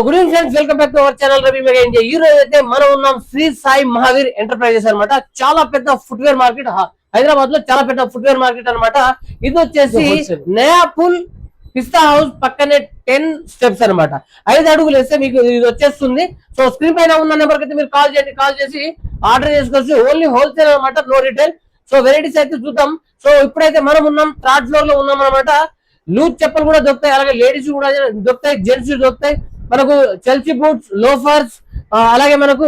Good evening friends, welcome back to our channel Ravi mega India. ఈ రోజు అయితే మనం ఉన్నాం శ్రీ సాయి మహావీర్ ఎంటర్ప్రైజెస్ అన్నమాట. చాలా పెద్ద ఫుట్వేర్ మార్కెట్, హైదరాబాద్ లో చాలా పెద్ద ఫుట్వేర్ మార్కెట్ అన్నమాట. ఇది వచ్చేసి నయాపుల్ పిస్తా హౌస్ పక్కనే 10 స్టెప్స్ అన్నమాట. 5 అడుగులు వేస్తే మీకు ఇది వచ్చేస్తుంది. సో స్క్రీన్ పైన ఉన్న నెంబర్ అయితే మీరు కాల్ చేయండి, కాల్ చేసి ఆర్డర్ చేసుకోవచ్చు. ఓన్లీ హోల్సేల్ అన్నమాట, నో రిటైల్. సో వెరైటీస్ అయితే చూద్దాం. సో ఇప్పుడైతే మనం ఉన్నాం 3rd ఫ్లోర్ లో ఉన్నాం అనమాట. లూజ్ చెప్పలు కూడా దొరుకుతాయి, అలాగే లేడీస్ కూడా దొరుకుతాయి, జెంట్స్ దొరుకుతాయి. మనకు చెల్సీ బూట్స్, లోఫర్స్, అలాగే మనకు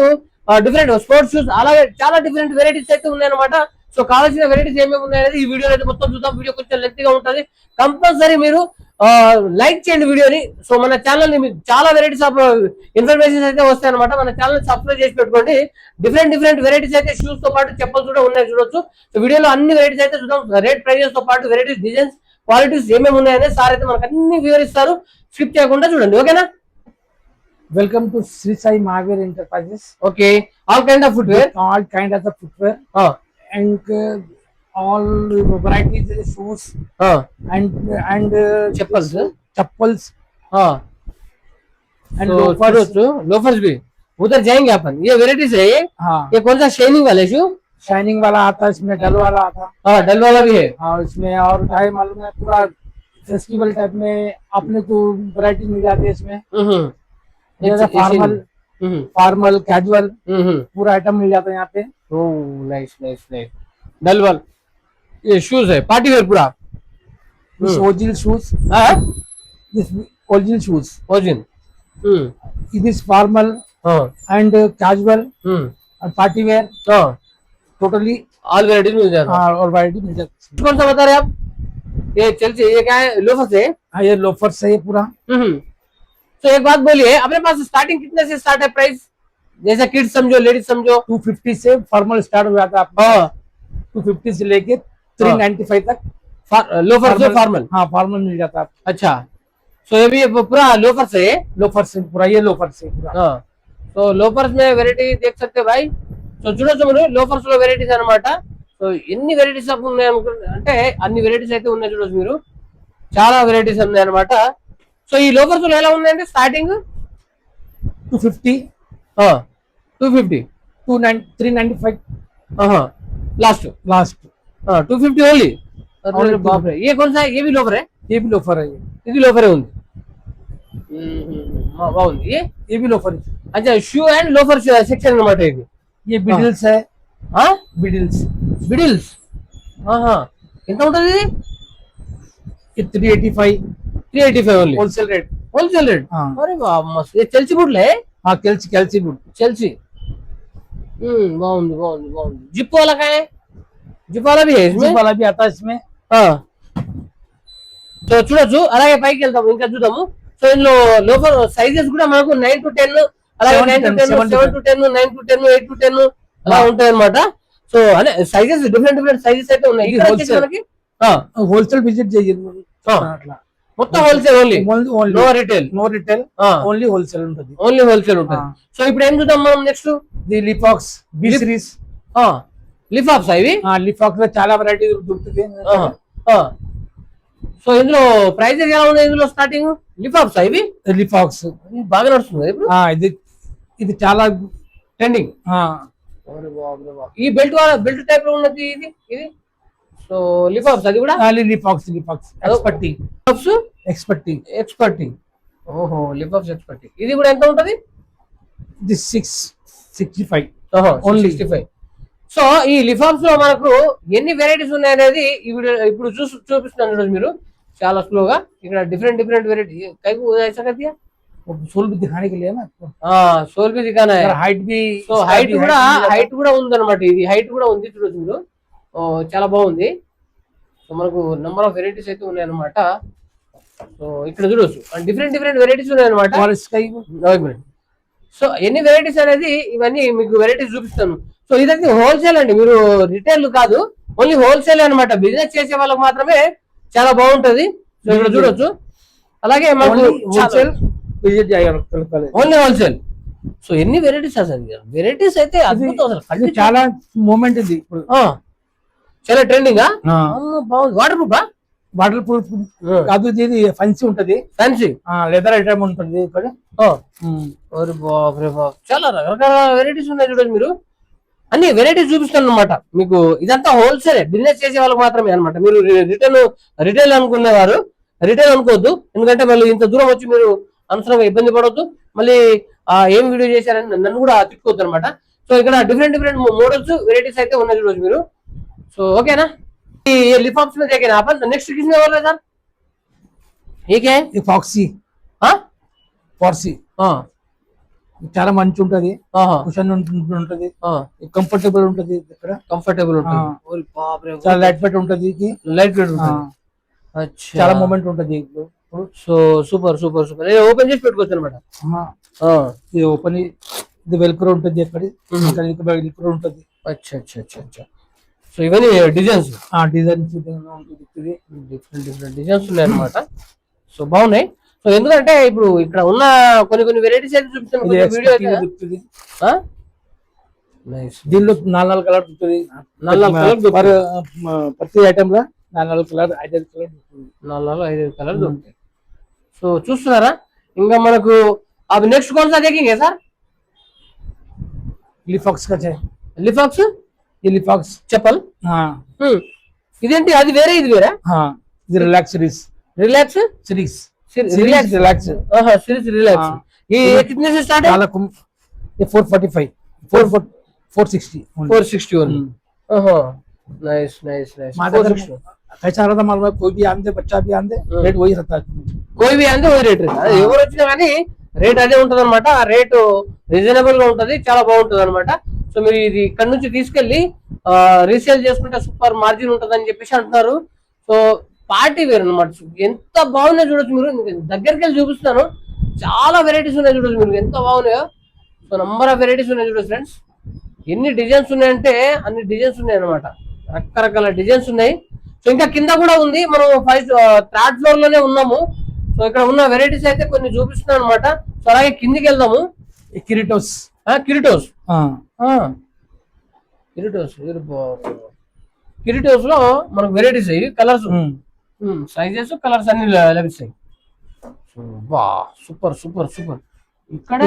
డిఫరెంట్ స్పోర్ట్స్ షూస్, అలాగే చాలా డిఫరెంట్ వెరైటీస్ అయితే ఉన్నాయన్నమాట. సో కావాల్సిన వెరైటీస్ ఏమేమి ఉన్నాయనేది ఈ వీడియో అయితే మొత్తం చూద్దాం. వీడియో కొంచెం లెంత్ గా ఉంటుంది, కంపల్సరీ మీరు లైక్ చేయండి వీడియోని. సో మన ఛానల్ ని మీకు చాలా వెరైటీస్ ఆఫ్ ఇన్ఫర్మేషన్ అయితే వస్తాయి అనమాట. మన ఛానల్ సబ్స్క్రైబ్ చేసి పెట్టుకోండి. డిఫరెంట్ వెరైటీస్ అయితే షూస్ తో పాటు చెప్పలు కూడా ఉన్నాయి, చూడొచ్చు. సో వీడియోలో అన్ని వెరైటీస్ అయితే చూద్దాం. రేట్ ప్రైజెస్ తో పాటు వెరైటీస్, డిజైన్స్, క్వాలిటీస్ ఏమేమి ఉన్నాయని సార్ అయితే మనకు అన్ని వివరిస్తారు. స్కిప్ చేయకుండా చూడండి, ఓకేనా? Welcome to Sri Sai Mahavir Enterprises. Okay, all kind of footwear. All kind of the footwear. And all varieties of shoes. And chappals. Chappals. And so, loafers भी उधर जाएंगे अपन. ये वेराइटीज है ये. हाँ. ये कौन सा शाइनिंग वाला शू? शाइनिंग वाला आता है, इसमें डल वाला आता है. हाँ, डल वाला भी है. हाँ, इसमें और टाइम मालूम है, पूरा फेस्टिवल टाइप में अपने को वैरायटी मिल जाती है इसमें. फॉर्मल कैजुअल पूरा आइटम मिल जाता है यहाँ पे. Oh nice. डल वाला ये शूज है, पार्टी वेयर पूरा. Original shoes. This original shoes. Origin. It is formal and casual and party wear. Totally all varieties मिल जाता है. और वैरायटी मिल जाती है. कौन सा बता रहे आप? ये चलती, ये क्या है? लोफर से? हाँ, ये लोफर से है पूरा. तो एक बात बोलिए, अपने पास स्टार्टिंग कितने से स्टार्ट है प्राइस? जैसे किड्स समझो, लेडीज समझो. 250 से फॉर्मल स्टार्ट हो जाता है आपका. 250 से लेके 395 तक लोफर से फॉर्मल. हाँ, फॉर्मल मिल जाता है. अच्छा, सो ये भी पूरा लोफर से है? लोफर से पूरा, ये लोफर से पूरा. हाँ, तो लोफर्स में वेరైటీ देख सकते हो भाई. సో చూడొచ్చు మీరు లోఫర్స్ లో వెరైటీస్ అన్నమాట. సో ఎన్ని వెరైటీస్ ఉన్నాయి అంటే అన్ని వెరైటీస్ అయితే ఉన్నాయి, చూడొచ్చు మీరు. చాలా వెరైటీస్ ఉన్నాయి అన్నమాట. సో ఈ లోఫర్స్ లో ఎలా ఉన్నాయంటే స్టార్టింగ్ 250, 250, 395 लास्ट 250 ओनली. बाप रे, ये कौन सा है? ये भी लोफर है? ये भी लोफर है. ఇది లోఫర్ ఉంది. బాగుంది. ये भी लोफर है. अच्छा, షూ అండ్ లోఫర్ సెక్షన్ అన్నమాట ఇది. ये बिडल्स है. बिडल्स ఎంత ఉంటుంది ఇది? 385 ఓన్లీ. Wholesale rate. अरे वाह, मस्त. ये చెల్సీ బూట్లే? हाँ, कैल्सी बूट. చెల్సీ. బాగుంది. जिप वाला का है? जिप वाला भी है इसमें? जिप वाला भी आता है इसमें. సో చూడొచ్చు. అలాగే పైకి వెళ్తాము, ఇంకా చూద్దాము. సో ఇందులో లోపల సైజెస్ కూడా మనకు 9 to 10, అలాగే 9 to 10, 7 to 10, 9 to 10, 8 to 10 అలా ఉంటాయి అన్నమాట. సో అనే సైజెస్ డిఫరెంట్ సైజెస్ అయితే ఉన్నాయి. ఇది హోల్సేల్ విజిట్ చేయండి. అట్లా మొత్తం wholesale only, no retail. Only wholesale ఉంటుంది. సో ఇప్పుడు ఏం చూద్దాం మనం next? The Lifax B series. Lifax ఇవి. లిఫాక్స్ లో చాలా వెరైటీ దొరుకుతుంది. సో ఇందులో ప్రైస్ ఎలా ఉంది? ఇందులో స్టార్టింగ్ లిఫాక్స్ ఇవి. లిఫాక్స్ బాగా నడుస్తుంది ఇప్పుడు. ఇది చాలా ట్రెండింగ్. ఈ బెల్ట్ టైప్ లో ఉన్నది ఇది. సో లిఫాక్స్ అది కూడా. లిఫాక్స్ ఎక్స్పర్టింగ్. ఓహో, లిఫాక్స్ ఎక్స్పర్టింగ్. ఇది కూడా ఎంత ఉంటది? ఇది 665 ఓన్లీ. 65. సో ఈ లిఫాక్స్ లో మనకు ఎన్ని వెరైటీస్ ఉన్నాయనేది ఇప్పుడు చూపిస్తున్నాను చూడండి మీరు చాలా స్లోగా. ఇక్కడ డిఫరెంట్ వెరైటీ ऐसा कर दिया. सोल भी दिखाने के लिए ना. सोल भी दिखाना है. हाइट भी. సో హైట్ కూడా ఉందన్నమాట. ఇది హైట్ కూడా ఉంది, చూడొచ్చు మీరు. చాలా బాగుంది. సో మనకు నెంబర్ ఆఫ్ వెరైటీస్ అయితే ఉన్నాయన్నమాట. సో ఇక్కడ చూడొచ్చు డిఫరెంట్ వెరైటీస్ ఉన్నాయన్నమాట. సో ఎన్ని వెరైటీస్ అనేది ఇవన్నీ మీకు వెరైటీస్ చూపిస్తాను. సో ఇదైతే హోల్సేల్ అండి, మీరు రిటైల్ కాదు, ఓన్లీ హోల్సేల్ అన్నమాట. బిజినెస్ చేసే వాళ్ళకి మాత్రమే చాలా బాగుంటది. సో ఇక్కడ చూడొచ్చు. అలాగే మనకు ఓన్లీ హోల్సేల్. సో ఎన్ని వెరైటీస్ అసలు, వెరైటీస్ అయితే అద్భుతం అసలు. చాలా మూమెంట్ ఇది ఇప్పుడు. చాలా ట్రెండింగ్. బాగుంది. వాటర్ ప్రూఫ్ వాటర్ ప్రూఫ్ కాదు, ఇది ఫెన్సీ ఉంటది, ఫ్యాన్సీ లెదర్ ఐటమ్ ఉంటుంది ఇక్కడ. ఒరే బాబరే బాబ్, చాలా రకరకాల వెరైటీస్ ఉన్నాయి చూడండి. మీరు అన్ని వెరైటీస్ చూపిస్తాను అనమాట మీకు. ఇదంతా హోల్సేల్ బిజినెస్ చేసే వాళ్ళకి మాత్రమే అనమాట. మీరు రిటైల్ అనుకునేవారు రిటైల్ అనుకోవద్దు, ఎందుకంటే మళ్ళీ ఇంత దూరం వచ్చి మీరు అనవసరంగా ఇబ్బంది పడవద్దు. మళ్ళీ ఏం వీడియో చేశారని నన్ను కూడా తిట్టుకోవద్దు అనమాట. సో ఇక్కడ డిఫరెంట్ డిఫరెంట్ మోడల్స్ వెరైటీస్ అయితే ఉన్నాయి చూడొచ్చు మీరు. సో ఓకేనా, ये लिफाफ्स में देखे ना अपन नेक्स्ट किसमें बोल रहे सर? ये क्या है? ఫాక్సీ हाँ ఫార్సీ हाँ చాలా మంచి ఉంటది, हाँ కుషన్ ఉంటది, हाँ కంఫర్టబుల్ ఉంటది, ఇక్కడ कंफर्टेबल होता है. और बाप रे, చాలా లైట్ వెయిట్ ఉంటది, लाइट वेट होता है. अच्छा, చాలా మూమెంట్ ఉంటది. So super super super. Open చేసి పెట్టుకోవచ్చు అనమాట. ఇది ఓపెన్, ఇది వెల్క్రో ఉంటది, ఎక్కడ వెల్క్రో ఉంటది. अच्छा अच्छा अच्छा अच्छा. సో ఇవన్నీ designs designs different different designs ఉన్నాయి అనమాట. సో బాగున్నాయి. సో ఎందుకంటే ఇప్పుడు ఇక్కడ ఉన్న కొన్ని వెరైటీస్ అయితే చూపిస్తాను వీడియో దొరుకుతుంది. దీనిలో 4 కలర్ దొరుకుతుంది, 4 ప్రతి ఐటమ్ లో 4 కలర్ 5 కలర్ దొరుకుతుంది, 4 5 కలర్ దొరుకుతాయి. సో చూస్తున్నారా, ఇంకా మనకు అవి నెక్స్ట్ कौन सा देखेंगे सर? లిఫాక్స్ का है, లిఫాక్స్, ये लिफाक्स చెప్పల్. ఇదేంటి, అది వేరే ఇది వేరే? ఇది relax series, relax series relax relax series relax. ये कितने से स्टार्ट है? ये 445 460 460 ओनली. Nice nice nice. कैसा रहता मालूम है, कोई भी आंदे बच्चा भी आंदे रेट वही रहता है, कोई भी आंदे वही रेट रहता है. ఎవరు వచ్చినా కానీ రేట్ అదే ఉంటది అనమాట. ఆ రేటు రీజనబుల్ గా ఉంటది, చాలా బాగుంటది అనమాట. సో మీరు ఇది ఇక్కడ నుంచి తీసుకెళ్లి రీసేల్ చేసుకుంటే సూపర్ మార్జిన్ ఉంటది అని చెప్పేసి అంటున్నారు. సో పార్టీ వేర్ అనమాట. ఎంత బాగున్నాయో చూడొచ్చు మీరు, దగ్గరికి వెళ్ళి చూపిస్తాను. చాలా వెరైటీస్ ఉన్నాయి చూడొచ్చు మీరు, ఎంత బాగున్నాయో. సో నంబర్ ఆఫ్ వెరైటీస్ ఉన్నాయి చూడొచ్చు ఫ్రెండ్స్. ఎన్ని డిజైన్స్ ఉన్నాయంటే అన్ని డిజైన్స్ ఉన్నాయి అనమాట, రకరకాల డిజైన్స్ ఉన్నాయి. సో ఇంకా కింద కూడా ఉంది, మనం 3rd ఫ్లోర్ లోనే ఉన్నాము. సో ఇక్కడ ఉన్న వెరైటీస్ అయితే కొన్ని చూపిస్తున్నాను అనమాట. సో అలాగే కిందికి వెళ్దాము. కిరిటోస్ కిరిటోస్ కిరిటోస్ లో మనకు వెరైటీస్ అయ్యి కలర్స్ సైజెస్ కలర్స్ అన్ని లభిస్తాయి. వా సూపర్ సూపర్ సూపర్. ఇక్కడ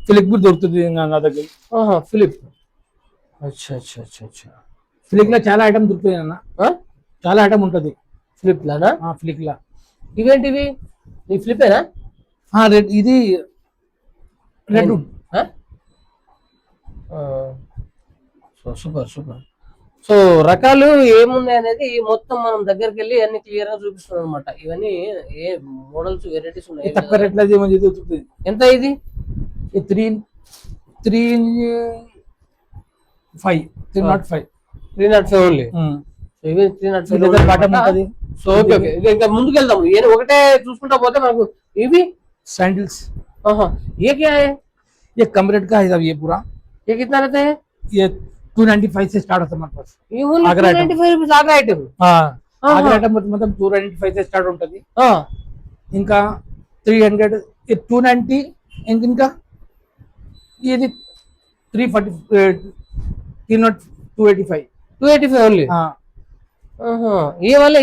ఫిలిప్ కూడా దొరుకుతుంది నా దగ్గర. ఫిలిప్, అచ్చా అచ్చా అచ్చా అచ్చా. ఫిలిప్ లో చాలా ఐటమ్ దొరుకుతాయి అన్న, చాలా ఐటమ్ ఉంటది ఫ్లిప్ లానా? ఫ్లిప్ లా. ఇవేంటివి, నీ ఫ్లిపేనా? రెడ్, ఇది రెడ్. Super super. సో రకాలు ఏమున్నాయి అనేది మొత్తం మనం దగ్గరికి వెళ్ళి అన్ని క్లియర్ గా చూపిస్తున్నాం అనమాట. ఇవన్నీ ఏ మోడల్స్ వెరైటీస్ ఉన్నాయి. తక్కువ రేట్లో దొరుకుతుంది. ఎంత ఇది? 305 ఓన్లీ. ఇవి 305. సో ఓకే ఓకే, ఇంకా ముందుకు వెళ్దాము. ఒకటే చూసుకుంటా పోతే మనకు ఇవి सैंडल्स. ये क्या है? ये कम रेट का है साहब, ये पूरा. ये कितना रहता है? ये 295 से स्टार्ट होता है हमारे पास. ये 295 रुपीस आगे आइटम. आगे आइटम मतलब 295 से स्टार्ट ఉంటుంది. ఇంకా 300, ये 290, इनका ये 340, 285 ओनली. ये वाले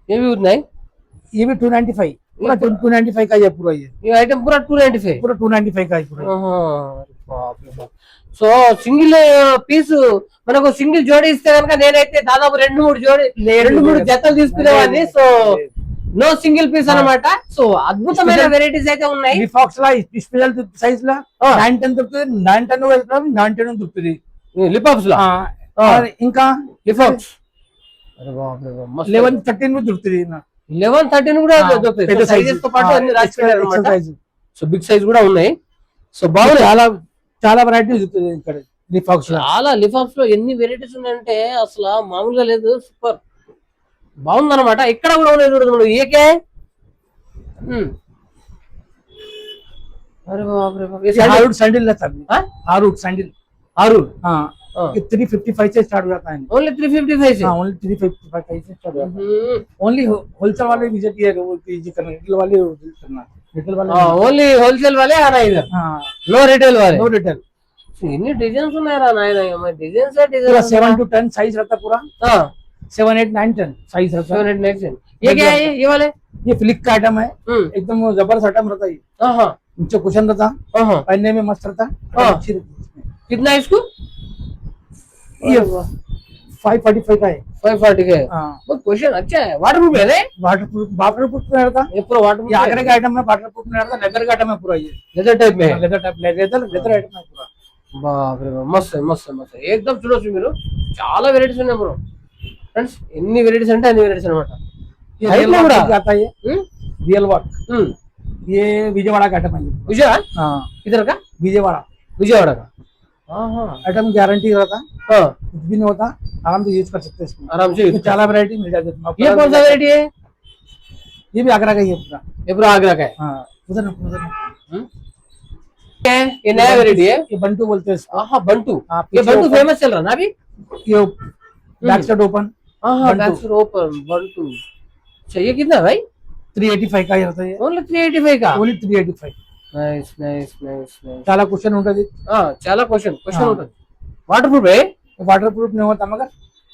ये भी उतना है. ये भी 295, पूरा 295 का ये पूरा. ये आइटम पूरा 295 का है पूरा. సో సింగిల్ పీస్ మనకు సింగిల్ జోడి ఇస్తే కనుక నేనైతే దాదాపు 2-3 జతలు తీసుకునేవాడిని. సో నో సింగిల్ పీస్ అన్నమాట. సో అద్భుతమైన వెరైటీస్ అయితే ఉన్నాయి. లిఫాక్స్ లా స్పెషల్ సైజ్ లా 910 దొరుకుతుంది, 910 వెళ్తాం, 910 దొరుకుతుంది లిఫాక్స్ లో. ఇంకా లిఫాక్స్ 11-13 దొరుకుతుంది. 11-13 కూడా దొరుకుతాయి. సైజెస్ తో పాటు అన్ని రాసి పెట్టారు అన్నమాట. సో బిగ్ సైజ్ కూడా ఉన్నాయి. సో బాగుంది, చాలా వెరైటీస్ దొరుకుతుంది ఇక్కడ లిఫాక్స్. చాలా లిఫాక్స్ లో ఎన్ని వెరైటీస్ ఉన్నాయంటే అసలు మామూలుగా లేదు, సూపర్ బాగుందన్నమాట. ఇక్కడ కూడా ఉన్నాయి చూడదు మనం. ఏకే अरे बाप रे बाप, ये हारूट सैंडल रहता है. हारूट सैंडल, हारूट. हाँ 355 से स्टार्ट हो जाता है. ओनली 355 से. हाँ ओनली 355 से स्टार्ट होता है. ओनली होलसेल वाले विजिट किए, वो पीजी करना, रिटेल वाले विजिट करना. रिटेल वाले ओनली होलसेल वाले आना इधर. हाँ नो रिटेल वाले. No retail. इन्हीं डिजाइन ఉన్నాయి రా నాయనా. డిజైన్స్ पूरा 7 to 10 साइज रहता है पूरा. 7, 8, 9, 10 साइज रहता है। 7, 8, 9, 10 ये क्या है ये वाले? ये फ्लिक का आइटम है, हम्म एकदम जबरदस्त आइटम रहता है ये। हाँ नीचे कुशन रहता, हाँ पहनने में मस्त रहता, हाँ। अच्छी रहती है इसमें। कितना है इसको? ये 545 का है। 540 का है। हाँ, बहुत क्वेश्चन अच्छा है। वाटर प्रूफ है रे? वाटरप्रूफ में रहता। ये पूरा वाटर ये आगरे का आइटम है, वाटरप्रूफ में रहता, लेदर का आइटम है पूरा ये। लेदर टाइप में है। लेदर टाइप, लेदर आइटम है पूरा। బాప్ రే బాప్ మస్త్ మస్త్ మస్త్ ఏకదం చూడొచ్చు మీరు చాలా వెరైటీస్ ఉన్నాయి బ్రో ఫ్రెండ్స్ ఎన్ని వెరైటీస్ అంటే అన్ని వెరైటీస్ అన్నమాట ये Height रियल में वर्क बड़ा? भी आता है, ये रियल वर्क। ये विजयवाड़ा का आइटम है ये। విజయ हाँ, इधर का विजयवाड़ा విజయవాడ का हाँ आइटम गारंटी रहता, हाँ कुछ भी नहीं होता, आराम से यूज कर सकते हैं इसमें। आराम से इसमें चाला वैरायटी मिल जाती है। ये कौन सा वेराइटी है? ये भी आगरा का ही है पूरा। ये पूरा आगरा का है हाँ, उधर ना, उधर ना। क्या है? ये नया वेराइटी है ये बंटू बोलते हैं इसको। हाँ बंटू हाँ, ये पीछे बंटू open- फेमस चल रहा ना अभी ये बैक साइड ओपन हाँ हाँ बंटू। बैक्सर ओपन बंटू अच्छा ये कितना है भाई? 385 का ही रहता है ये, ఓన్లీ 385 का only 385। Nice nice nice nice చాలా క్వశ్చన్ ఉంటుంది, చాలా క్వశ్చన్ हाँ। ఉంటుంది वाटर प्रूफ है वाटर प्रूफ नहीं होता मगर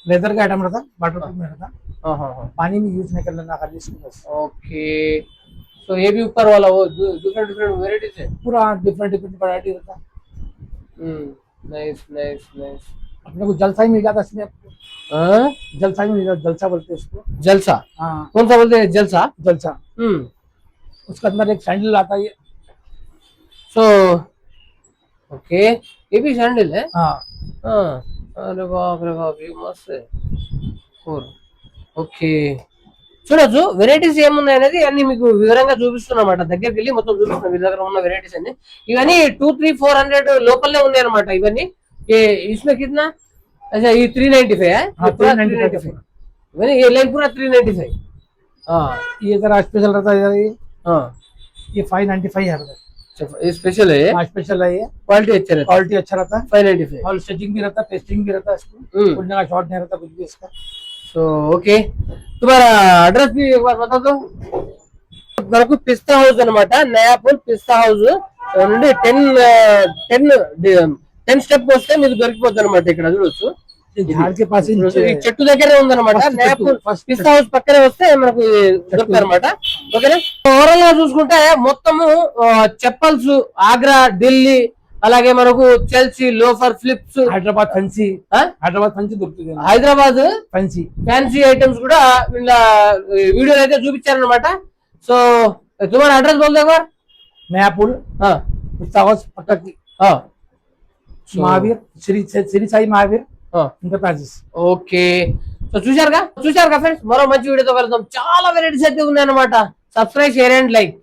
लेदर का आइटम रहता, वाटर प्रूफ में रहता, हाँ हाँ हाँ पानी में यूज नहीं कर लेना खाली इसको बस। ओके तो ये भी ऊपर वाला वो डिफरेंट डिफरेंट वेराइटीज है पूरा डिफरेंट डिफरेंट वैरायटी रहता। नाइस नाइस नाइस अपने को जलसा ही मिल जाता इसमें, आपको जलसा ही मिल जाता, जलसा बोलते हैं इसको। जलसा हाँ, कौन सा बोलते हैं जलसा जलसा। उसके अंदर एक सैंडल आता है ये। सो ओके ये भी सैंडल है हाँ, हाँ अरे बाप ये मस्त है और ఓకే చూడొచ్చు వెరైటీస్ ఏమున్నాయి అనేది అన్ని మీకు వివరంగా చూపిస్తున్నమాట దగ్గరికి వెళ్ళి మొత్తం చూపిస్తున్నాం మీ దగ్గర ఉన్న వెరైటీస్ అన్ని ఇవన్నీ 2-3-400 లోపలనే ఉన్నాయి అన్నమాట ఇవన్నీ इसमें कितना अच्छा ये 395 है हाँ, ये पूरा 395 इवన్నీ ये लाइन पूरा 395 हाँ ये जरा स्पेशल रहता है ये। हाँ ये 595 है रहता अच्छा ये स्पेशल है है, स्पेशल है ये। क्वालिटी अच्छा रहता क्वालिटी अच्छा रहता है, है 595 और स्टिचिंग भी रहता है, पेस्टिंग भी रहता है इसको, हम्म खुलने का शॉर्ट नहीं रहता कुछ भी इसका। तो ओके तुम्हारा एड्रेस भी एक बार बता दो మనకు పిస్తా హౌస్ అన్నమాట నయాపూర్ పిస్తా హౌస్ నుండి 10 స్టెప్ వస్తే మీకు దొరికిపోద్ది అనమాట ఇక్కడ చూడొచ్చు ये झाड़ के पास ही ఈ नीचे है। చెట్టు దగ్గరే ఉందన్నమాట First నయాపూర్ చెట్టు, first పిస్తా హౌస్ పక్కనే వస్తే మనకు దొరుకుతాయి అనమాట ఓకేనా ఓవరాల్ గా చూసుకుంటే మొత్తము చెప్పల్స్ ఆగ్రా ఢిల్లీ అలాగే మనకు Chelsea loafer flips Hyderabad fancy, Hyderabad fancy దొరుకుతుంది హైదరాబాద్ फैंसी। ఫ్యాన్సీ ఐటమ్స్ కూడా ఇలా వీడియోలో అయితే చూపించారనమాట సో तुम्हारा एड्रेस बोल दो एक बार नया पुल, हाँ पिस्तावस पटक हाँ महावीर, श्री साई महावीर हाँ ఎంటర్ప్రైజెస్। ఓకే సో చూశారుగా ఫ్రెండ్స్ మరో మంచి వీడియోతో కలుద్దాం చాలా వెరైటీస్ అయితే ఉన్నాయన్నమాట సబ్స్క్రైబ్ షేర్ అండ్ లైక్